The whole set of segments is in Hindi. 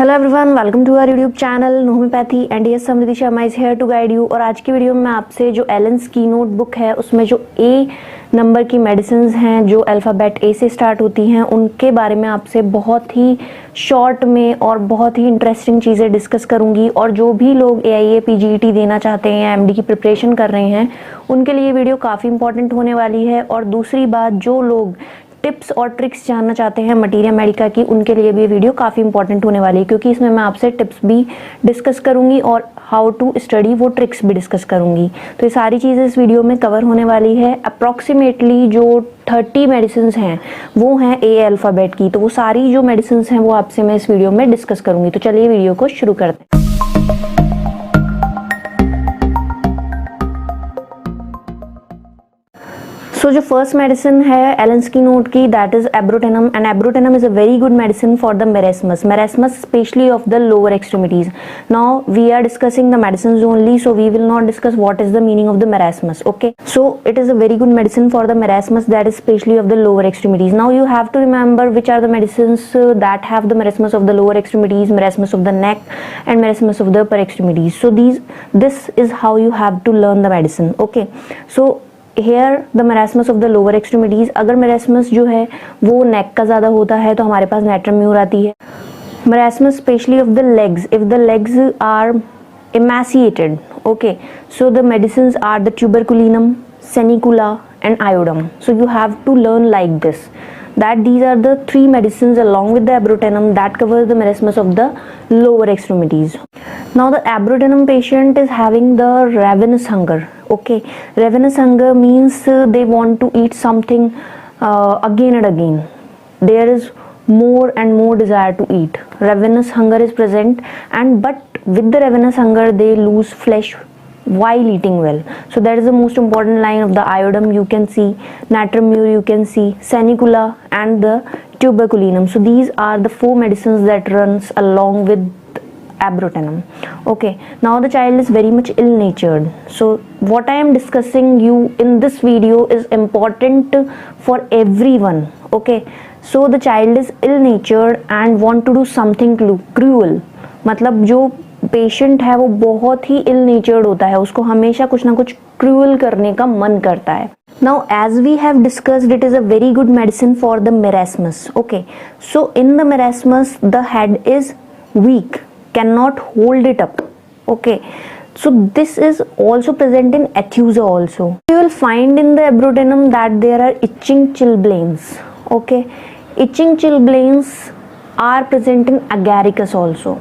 Hello everyone, welcome to our YouTube channel homeopathy and yes Samriddhi Sharma is here to guide you. और आज की वीडियो में मैं आपसे जो एलन्स की नोट बुक है उसमें जो ए नंबर की मेडिसिन्स हैं जो अल्फ़ाबेट ए से स्टार्ट होती हैं उनके बारे में आपसे बहुत ही शॉर्ट में और बहुत ही इंटरेस्टिंग चीज़ें डिस्कस करूंगी। और जो भी लोग AIA PGET देना चाहते हैं या MD की प्रिपरेशन कर रहे हैं उनके लिए वीडियो काफ़ी इंपॉर्टेंट होने वाली है। और दूसरी बात, जो लोग टिप्स और ट्रिक्स जानना चाहते हैं मटीरिया मेडिका की उनके लिए भी ये वीडियो काफ़ी इंपॉर्टेंट होने वाली है, क्योंकि इसमें मैं आपसे टिप्स भी डिस्कस करूंगी और हाउ टू स्टडी वो ट्रिक्स भी डिस्कस करूंगी। तो ये सारी चीज़ें इस वीडियो में कवर होने वाली है। अप्रॉक्सीमेटली जो 30 मेडिसिन हैं वो हैं ए अल्फ़ाबेट की, तो वो सारी जो मेडिसिन हैं वो आपसे मैं इस वीडियो में डिस्कस करूंगी। तो चलिए वीडियो को शुरू करते हैं। सो जो फर्स्ट मेडिसिन है एलन्स की नोट की, that is abrotanum. And abrotanum is a very good medicine for the marasmus specially of the lower extremities. Now we are discussing the medicine only, so we will not discuss what is the meaning of the marasmus. Okay, so it is a very good medicine for the marasmus that is specially of the lower extremities. Now you have to remember which are the medicines that have the marasmus of the lower extremities, marasmus of the neck and marasmus of the upper extremities. So this is how you have to learn the medicine. Okay, so here the marasmus of the lower extremities, अगर marasmus जो है वो neck का ज़्यादा होता है तो हमारे पास natrum mure आती है। marasmus especially of the legs, if the legs are emaciated, okay, so the medicines are the tuberculinum, senicula and iodum. So you have to learn like this, that these are the three medicines along with the abrotenum that covers the marasmus of the lower extremities. Now the abrotenum patient is having the ravenous hunger. Okay, ravenous hunger means they want to eat something again and again. There is more and more desire to eat. Ravenous hunger is present, and but with the ravenous hunger they lose flesh while eating well. So that is the most important line of the iodum. You can see natrum mure, you can see senicula and the tuberculinum. So these are the four medicines that runs along with abrotenum. Okay, now the child is very much ill natured, so what I am discussing you in this video is important for everyone. Okay, so the child is ill natured and want to do something cruel. मतलब जो पेशेंट है वो बहुत ही इल नेचर्ड होता है, उसको हमेशा कुछ ना कुछ क्रूअल करने का मन करता है। Now as we have discussed, it is a very good medicine for the marasmus. Okay, so in the marasmus the head is weak, cannot hold it up. Okay, so this is also present in Athusa also. You will find in the abrotenum that there are itching chilblains. Okay, itching chilblains are present in agaricus also.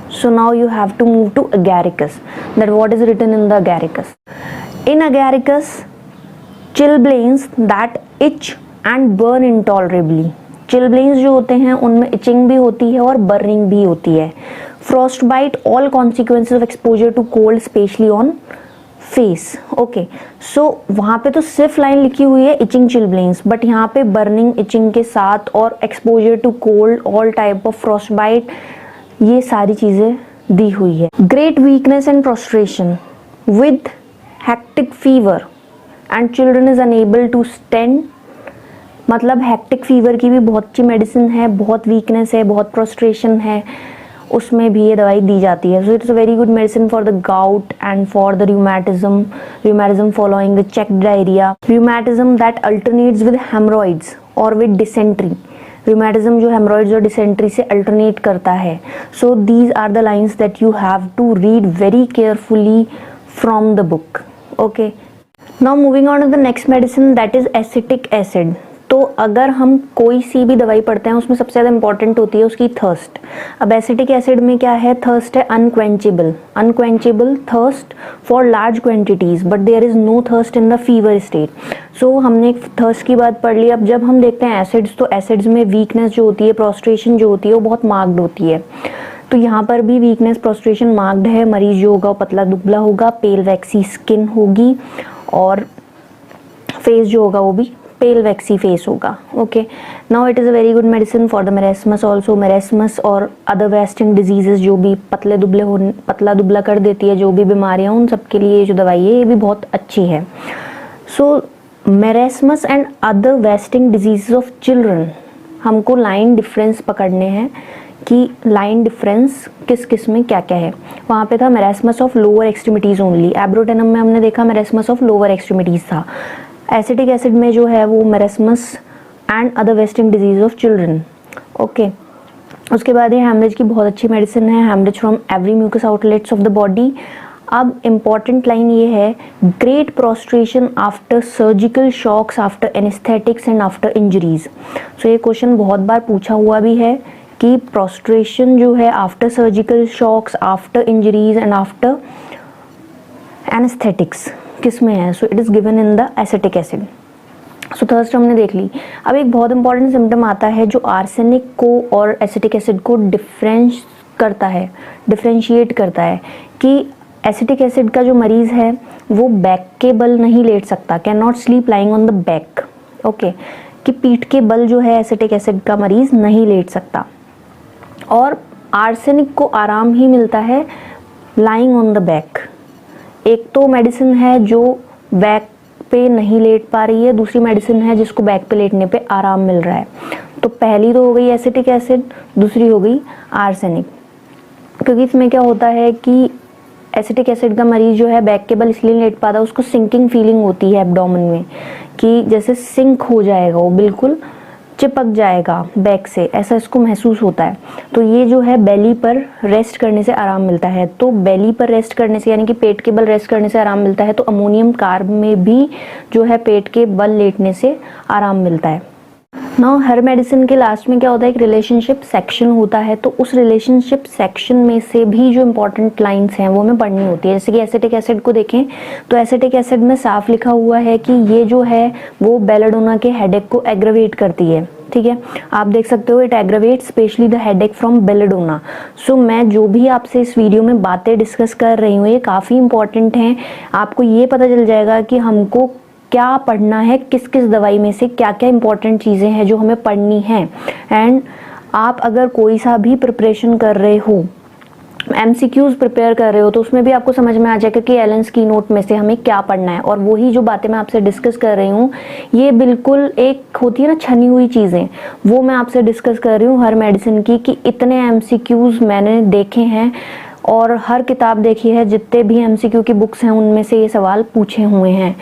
So now you have to move to agaricus. That what is written in the agaricus? In agaricus, chilblains that itch and burn intolerably. Chilblains जो होते हैं उनमें इचिंग भी होती है और बर्निंग भी होती है। Frostbite, all consequences of exposure to cold specially on face. Okay, so वहाँ पे तो सिर्फ लाइन लिखी हुई है इचिंग चिलब्लेन्स, बट यहाँ पे बर्निंग इचिंग के साथ और exposure to cold, all type of frostbite, ये सारी चीज़ें दी हुई है। Great weakness and prostration with hectic fever and children is unable to stand. मतलब हेक्टिक फीवर की भी बहुत अच्छी मेडिसिन है, बहुत वीकनेस है, बहुत प्रोस्ट्रेशन है, उसमें भी ये दवाई दी जाती है। So it's a very good medicine for the gout and for the rheumatism following the checked diarrhoea, rheumatism that alternates with haemorrhoids और विद डिसेंट्री। rheumatism जो हेमरॉइड्स और डिसेंट्री से अल्टरनेट करता है। So these are the lines that you have to read very carefully from the book. Okay, now moving on to the next medicine that is acetic acid. तो अगर हम कोई सी भी दवाई पढ़ते हैं उसमें सबसे ज़्यादा इंपॉर्टेंट होती है उसकी थर्स्ट। अब एसिटिक एसिड में क्या है? थर्स्ट है unquenchable thirst for large quantities, but there is no thirst in the fever state. So हमने थर्स्ट की बात पढ़ ली। अब जब हम देखते हैं एसिड्स, तो एसिड्स में वीकनेस जो होती है, प्रोस्ट्रेशन जो होती है वो बहुत मार्क्ड होती है। तो यहाँ पर भी वीकनेस प्रोस्ट्रेशन मार्क्ड है। मरीज जो होगा वो पतला दुबला होगा, पेल वैक्सी स्किन होगी और फेस जो होगा वो भी पेल वैक्सी फेस होगा। Okay, now it is a very good medicine for the marasmus also. Marasmus और अदर वेस्टिंग डिजीजेज जो भी पतला दुबला कर देती है, जो भी बीमारियाँ, उन सब के लिए जो दवाई है ये भी बहुत अच्छी है। So marasmus and other wasting diseases of children, हमको लाइन डिफरेंस पकड़ने हैं कि लाइन डिफरेंस किस किस में क्या क्या है। वहाँ पे था marasmus of lower extremities only, abrotanum में हमने देखा मेरेस्मस ऑफ लोअर एक्सट्रीमिटीज़ था। एसिटिक एसिड में जो है वो marasmus and other wasting disease of children. Okay, उसके बाद ये हेमरेज की बहुत अच्छी मेडिसिन है, haemorrhage from every mucous outlets of the body. अब इम्पॉर्टेंट लाइन ये है, great prostration after surgical shocks, after anaesthetics and after injuries. So ये क्वेश्चन बहुत बार पूछा हुआ भी है कि प्रोस्ट्रेशन जो है after surgical shocks, after injuries and after anaesthetics किस में है? So it is given in the acetic acid. So thirst हमने देख ली। अब एक बहुत इंपॉर्टेंट सिम्टम आता है जो आर्सेनिक को और एसिटिक एसिड को डिफ्रेंशिएट करता है कि एसिटिक एसिड का जो मरीज़ है वो बैक के बल नहीं लेट सकता, can not sleep lying on the back. Okay, कि पीठ के बल जो है एसिटिक एसिड का मरीज़ नहीं लेट सकता। और आर्सेनिक को आराम ही मिलता है लाइंग ऑन द बैक। एक तो मेडिसिन है जो बैक पे नहीं लेट पा रही है, दूसरी मेडिसिन है जिसको बैक पे लेटने पे आराम मिल रहा है। तो पहली तो हो गई एसिटिक एसिड, दूसरी हो गई आर्सेनिक। क्योंकि इसमें क्या होता है कि एसिटिक एसिड का मरीज जो है बैक के बल इसलिए लेट पाता है, उसको सिंकिंग फीलिंग होती है एब्डोमेन में कि जैसे सिंक हो जाएगा, वो बिल्कुल चिपक जाएगा बैक से, ऐसा इसको महसूस होता है। तो ये जो है बेली पर रेस्ट करने से आराम मिलता है। तो बेली पर रेस्ट करने से यानी कि पेट के बल रेस्ट करने से आराम मिलता है, तो अमोनियम कार्ब में भी जो है पेट के बल लेटने से आराम मिलता है। नाउ हर मेडिसिन के लास्ट में क्या होता है, एक रिलेशनशिप सेक्शन होता है। तो उस रिलेशनशिप सेक्शन में से भी जो इंपॉर्टेंट लाइंस हैं वो हमें पढ़नी होती है। जैसे कि एसिटिक एसिड को देखें तो एसिटिक एसिड में साफ लिखा हुआ है कि ये जो है वो बेलाडोना के हेडेक को एग्रवेट करती है। ठीक है, आप देख सकते हो, it aggravate specially the headache from belladonna. So मैं जो भी आपसे इस वीडियो में बातें डिस्कस कर रही हूँ ये काफ़ी इंपॉर्टेंट हैं। आपको ये पता चल जाएगा कि हमको क्या पढ़ना है, किस किस दवाई में से क्या क्या इंपॉर्टेंट चीज़ें हैं जो हमें पढ़नी हैं। एंड आप अगर कोई सा भी प्रिपरेशन कर रहे हो, MCQs प्रिपेयर कर रहे हो, तो उसमें भी आपको समझ में आ जाएगा कि एलेंस की नोट में से हमें क्या पढ़ना है। और वही जो बातें मैं आपसे डिस्कस कर रही हूँ ये बिल्कुल एक होती है ना छनी हुई चीज़ें, वो मैं आपसे डिस्कस कर रही हूँ हर मेडिसिन की, कि इतने MCQs मैंने देखे हैं और हर किताब देखी है, जितने भी MCQ की बुक्स हैं उनमें से ये सवाल पूछे हुए हैं।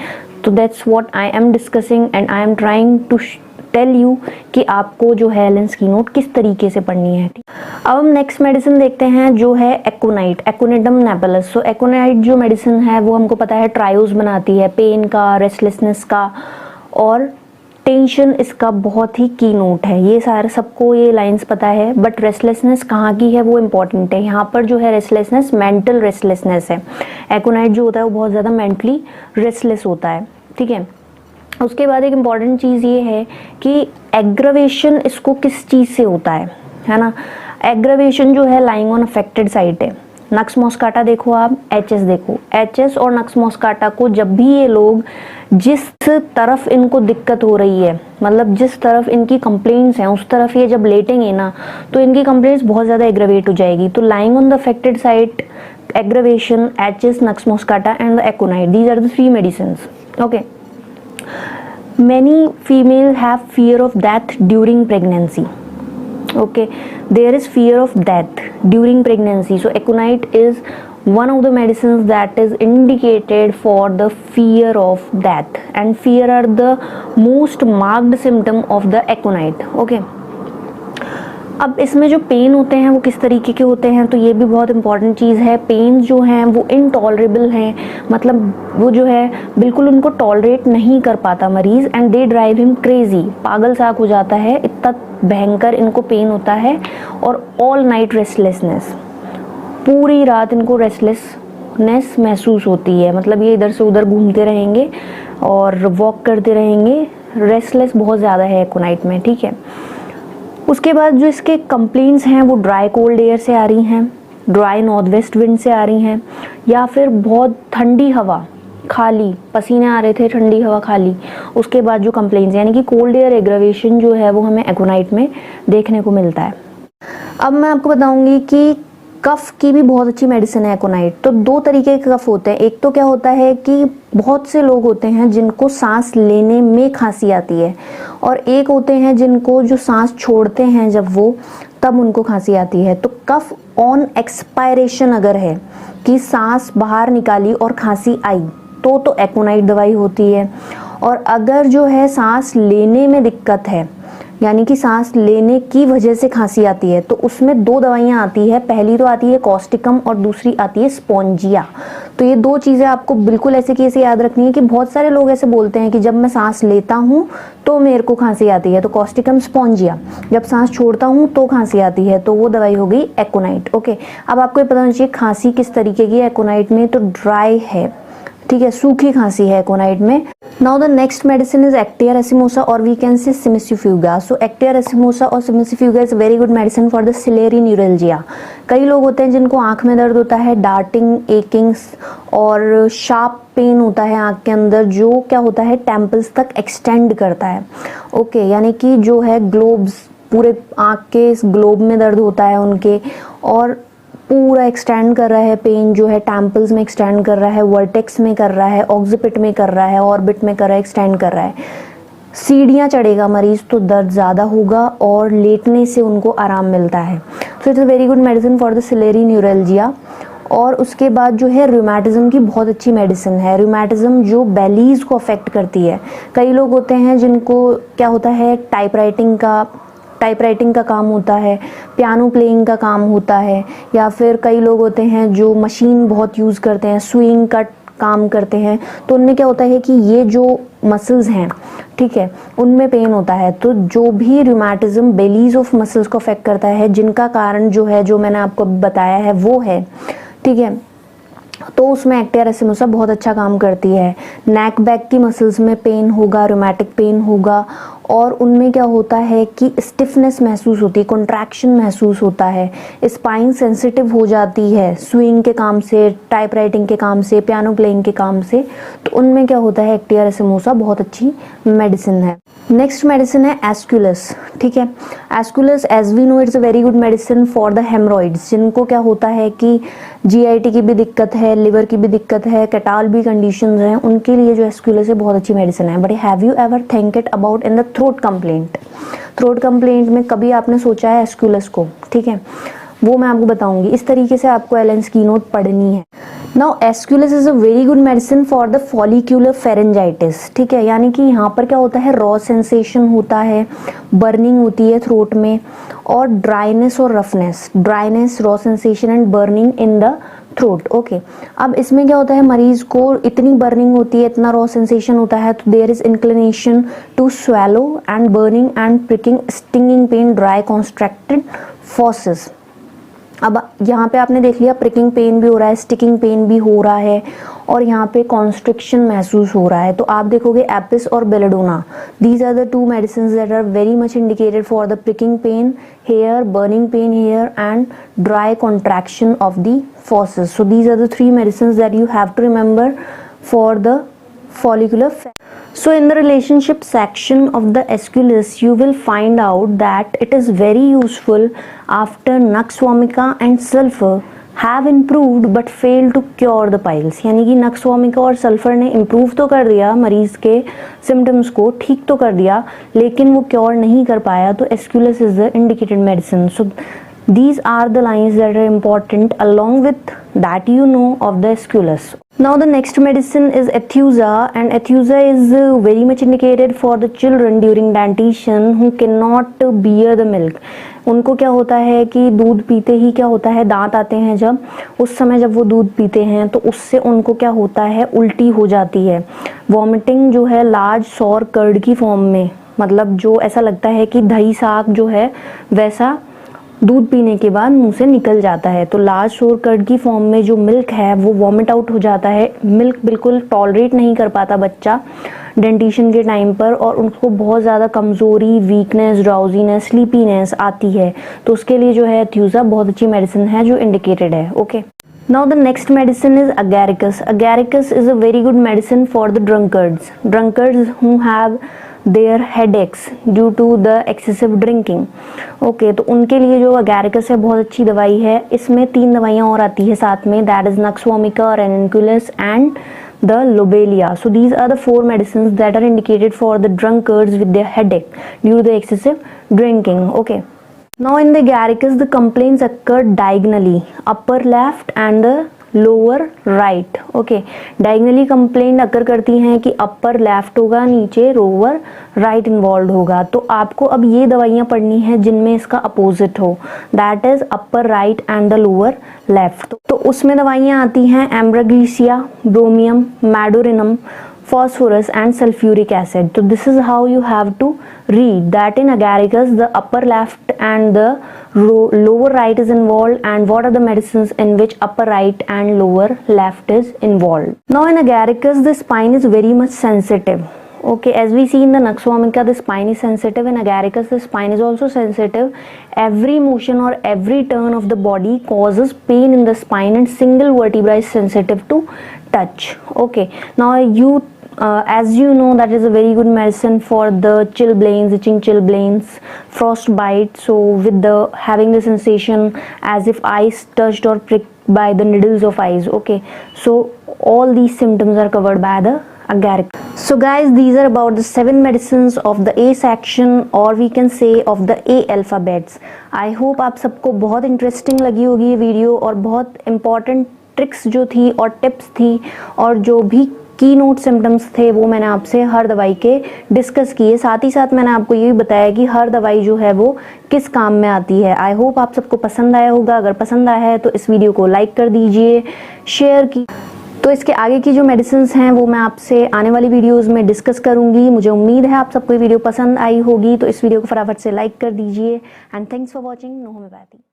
तो that's what I am discussing and I am trying to tell you कि आपको जो है एलेंस की नोट किस तरीके से पढ़नी है। अब हम नेक्स्ट मेडिसिन देखते हैं जो है एकोनाइट, एकोनिडम नेपेलस। सो एकोनाइट जो मेडिसिन है वो हमको पता है ट्रायोज बनाती है, पेन का, रेस्टलेसनेस का और टेंशन इसका बहुत ही की नोट है। ये सारे सबको ये लाइंस पता है, बट रेस्टलेसनेस कहाँ की है वो इम्पॉर्टेंट है। यहाँ पर जो है रेस्टलेसनेस मेंटल रेस्टलेसनेस है। एकोनाइट जो होता है वो बहुत ज़्यादा मेंटली रेस्टलेस होता है। ठीक है, उसके बाद एक इम्पॉर्टेंट चीज़ ये है कि एग्रवेशन इसको किस चीज़ से होता है ना। एग्रवेशन जो है लाइंग ऑन अफेक्टेड साइट है। नक्स मॉस्काटा देखो आप, HS देखो, HS और नक्स मॉस्काटा को जब भी ये लोग जिस तरफ इनको दिक्कत हो रही है, मतलब जिस तरफ इनकी कंप्लेंट्स हैं उस तरफ ये जब लेटेंगे ना तो इनकी कंप्लेंट्स बहुत ज़्यादा एग्रवेट हो जाएगी। तो lying on the affected site, aggravation, HS, nux moschata and the aconite, these are the 3 medicines. Okay, many females have fear of death during pregnancy. Okay, there is fear of death during pregnancy, so aconite is one of the medicines that is indicated for the fear of death, and fear are the most marked symptom of the aconite. Okay, अब इसमें जो पेन होते हैं वो किस तरीके के होते हैं, तो ये भी बहुत इंपॉर्टेंट चीज़ है। पेन जो हैं वो इनटॉलरेबल हैं, मतलब वो जो है बिल्कुल उनको टॉलरेट नहीं कर पाता मरीज़, and they drive him crazy, पागल साक हो जाता है, इतना भयंकर इनको पेन होता है। और ऑल नाइट रेस्टलेसनेस, पूरी रात इनको रेस्टलेसनेस महसूस होती है, मतलब ये इधर से उधर घूमते रहेंगे और वॉक करते रहेंगे, रेस्टलेस बहुत ज़्यादा है एकोनाइट में। ठीक है, उसके बाद जो इसके कंप्लेंट्स हैं वो ड्राई कोल्ड एयर से आ रही हैं, ड्राई नॉर्थ वेस्ट विंड से आ रही हैं, या फिर बहुत ठंडी हवा, खाली पसीने आ रहे थे, ठंडी हवा खाली। उसके बाद जो कंप्लेंट्स यानी कि कोल्ड एयर एग्रवेशन जो है वो हमें एकोनाइट में देखने को मिलता है। अब मैं आपको बताऊंगी कि कफ की भी बहुत अच्छी मेडिसिन है एकोनाइट। तो 2 तरीके के कफ होते हैं। एक तो क्या होता है कि बहुत से लोग होते हैं जिनको सांस लेने में खांसी आती है, और एक होते हैं जिनको जो सांस छोड़ते हैं जब वो, तब उनको खांसी आती है। तो कफ ऑन एक्सपायरेशन अगर है कि सांस बाहर निकाली और खांसी आई तो एकोनाइट दवाई होती है। और अगर जो है सांस लेने में दिक्कत है, यानी कि सांस लेने की वजह से खांसी आती है, तो उसमें दो दवाइयाँ आती है। पहली तो आती है कॉस्टिकम और दूसरी आती है स्पॉन्जिया। तो ये दो चीज़ें आपको बिल्कुल ऐसे कैसे याद रखनी है कि बहुत सारे लोग ऐसे बोलते हैं कि जब मैं सांस लेता हूँ तो मेरे को खांसी आती है, तो कॉस्टिकम स्पॉन्जिया। जब सांस छोड़ता हूँ तो खांसी आती है, तो वो दवाई हो गई एकोनाइट। ओके, अब आपको ये पता होना चाहिए खांसी किस तरीके की है एकोनाइट में, तो ड्राई है, ठीक है, सूखी खांसी है एकोनाइट में। Now the next medicine is actaea racemosa और we can say cimicifuga. So actaea racemosa और cimicifuga is very good medicine for the ciliary neuralgia. कई लोग होते हैं जिनको आंख में दर्द होता है, डार्टिंग, एकिंग्स और शार्प पेन होता है आंख के अंदर, जो क्या होता है टेम्पल्स तक एक्सटेंड करता है। ओके, यानी कि जो है ग्लोब्स, पूरे आंख के इस ग्लोब में दर्द होता है उनके, और पूरा एक्सटेंड कर रहा है, पेन जो है टेम्पल्स में एक्सटेंड कर रहा है, वर्टेक्स में कर रहा है, ऑक्सिपिट में कर रहा है, ऑर्बिट में कर रहा है, एक्सटेंड कर रहा है। सीढ़ियाँ चढ़ेगा मरीज तो दर्द ज़्यादा होगा और लेटने से उनको आराम मिलता है। So it's a very good medicine for the ciliary neuralgia. और उसके बाद जो है रूमेटिज्म की बहुत अच्छी मेडिसिन है। रूमेटिज्म जो बेलीज को अफेक्ट करती है, कई लोग होते हैं जिनको क्या होता है टाइपराइटिंग का काम होता है, पियानो प्लेइंग का काम होता है, या फिर कई लोग होते हैं जो मशीन बहुत यूज़ करते हैं, सुइंग का काम करते हैं, तो उनमें क्या होता है कि ये जो मसल्स हैं, ठीक है, उनमें पेन होता है। तो जो भी रूमेटिज्म बेलीज ऑफ मसल्स को अफेक्ट करता है, जिनका कारण जो है, जो मैंने आपको बताया है वो है, ठीक है, तो उसमें एक्टिया रेसिमोसा बहुत अच्छा काम करती है। नेक बैक की मसल्स में पेन होगा, रूमेटिक पेन होगा, और उनमें क्या होता है कि स्टिफनेस महसूस होती है, कॉन्ट्रैक्शन महसूस होता है, स्पाइन सेंसिटिव हो जाती है स्विंग के काम से, टाइपराइटिंग के काम से, पियानो प्लेइंग के काम से, तो उनमें क्या होता है एक्टिया रेसिमोसा बहुत अच्छी मेडिसिन है। नेक्स्ट मेडिसिन है एस्कुलस, ठीक है। Aesculus as we know it's a very good medicine for the haemorrhoids, जिनको क्या होता है कि जीआईटी की भी दिक्कत है, लिवर की भी दिक्कत है, कैटाल भी कंडीशंस हैं, उनके लिए जो एस्कुलस है बहुत अच्छी मेडिसिन है। But have you ever think it about in the throat complaint? Throat complaint में कभी आपने सोचा है एस्कुलस को, ठीक है, वो मैं आपको बताऊंगी। इस तरीके से आपको एलेंस की नोट पढ़नी है। Now Aesculus is a very good medicine for the follicular pharyngitis, ठीक है, यानी कि यहाँ पर क्या होता है, रॉ सेंसेशन होता है, बर्निंग होती है थ्रोट में, और ड्राइनेस और roughness, dryness, raw sensation and burning in the throat. Okay, अब इसमें क्या होता है, मरीज को इतनी बर्निंग होती है, इतना रॉ सेंसेशन होता है, तो there is inclination to swallow and burning and pricking, stinging pain, dry constricted fauces. अब यहाँ पे आपने देख लिया प्रिकिंग पेन भी हो रहा है, स्टिकिंग पेन भी हो रहा है, और यहाँ पे कॉन्स्ट्रिक्शन महसूस हो रहा है। तो आप देखोगे एपिस और belladonna, these are the two medicine that are very much indicated for the pricking pain here, burning pain here and dry contraction of the fauces. So these are the three medicine that you have to remember for the follicular. So in the relationship section of the Aesculus, you will find out that it is very useful after Nux vomica and sulfur have improved but failed to cure the piles। यानी कि नक्स वोमिका और सल्फर ने इम्प्रूव तो कर दिया मरीज के सिम्टम्स को, ठीक तो कर दिया, लेकिन वो क्योर नहीं कर पाया, तो Aesculus is the indicated medicine. So these are the lines that are important along with that you know of the Aesculus. Now the next medicine is Ethusa, and Ethusa is very much indicated for the children during dentition who cannot bear the milk। उनको क्या होता है कि दूध पीते ही क्या होता है, दांत आते हैं जब, उस समय जब वो दूध पीते हैं तो उससे उनको क्या होता है, उल्टी हो जाती है, वॉमिटिंग जो है लार्ज सॉर कर्ड की फॉर्म में, मतलब जो ऐसा लगता है कि दही साग जो है वैसा दूध पीने के बाद मुंह से निकल जाता है। तो लार्ज सोर कर्ड की फॉर्म में जो मिल्क है वो वॉमिट आउट हो जाता है, मिल्क बिल्कुल टॉलरेट नहीं कर पाता बच्चा डेंटिशन के टाइम पर, और उनको बहुत ज़्यादा कमज़ोरी, वीकनेस, ड्राउजीनेस, स्लीपीनेस आती है। तो उसके लिए जो है एथ्यूसा बहुत अच्छी मेडिसिन है जो इंडिकेटेड है। Okay, now the next medicine is agaricus. Agaricus is a very good medicine for the drunkards who have their headaches due to the excessive drinking. Okay, तो उनके लिए जो अगैरिकस है बहुत अच्छी दवाई है। इसमें 3 दवाइयाँ और आती है साथ में, that is nux vomica, ranunculus and the lobelia. So these are the 4 medicines that are indicated for the drunkards with their headache due to the excessive drinking. Okay, Now in the agaricus the complaints occur diagonally, upper left and the lower right. Okay, diagonally complaint occur करती हैं कि अपर लेफ्ट होगा, नीचे लोअर राइट इन्वॉल्व होगा. तो आपको अब ये दवाइयाँ पढ़नी है जिनमें इसका अपोजिट हो, that is upper right and the lower left. तो उसमें दवाइयाँ आती हैं एम्ब्राग्लीसिया, ब्रोमियम, मैडोरिनम, phosphorus and sulfuric acid. So this is how you have to read that in agaricus the upper left and the lower right is involved, and what are the medicines in which upper right and lower left is involved. Now in agaricus the spine is very much sensitive. Okay, as we see in the Nux vomica the spine is sensitive. In agaricus the spine is also sensitive. Every motion or every turn of the body causes pain in the spine and single vertebra is sensitive to touch. Okay, now as you know that is a very good medicine for the chilblains, itching chilblains, frostbite. So with the having the sensation as if eyes touched or pricked by the needles of eyes. Okay, so all these symptoms are covered by the agaricus. So guys, these are about the 7 medicines of the A section, or we can say of the A alphabets. I hope आप सबको बहुत इंटरेस्टिंग लगी होगी ये वीडियो, और बहुत इंपॉर्टेंट ट्रिक्स जो थी और टिप्स थी और जो भी की नोट सिम्टम्स थे वो मैंने आपसे हर दवाई के डिस्कस किए. साथ ही साथ मैंने आपको ये भी बताया कि हर दवाई जो है वो किस काम में आती है. आई होप आप सबको पसंद आया होगा. अगर पसंद आया है तो इस वीडियो को लाइक कर दीजिए, शेयर की. तो इसके आगे की जो मेडिसिन्स हैं वो मैं आपसे आने वाली वीडियोस में डिस्कस करूंगी. मुझे उम्मीद है आप सबको ये वीडियो पसंद आई होगी. तो इस वीडियो को फटाफट से लाइक कर दीजिए. And thanks for watching. No homeopathy.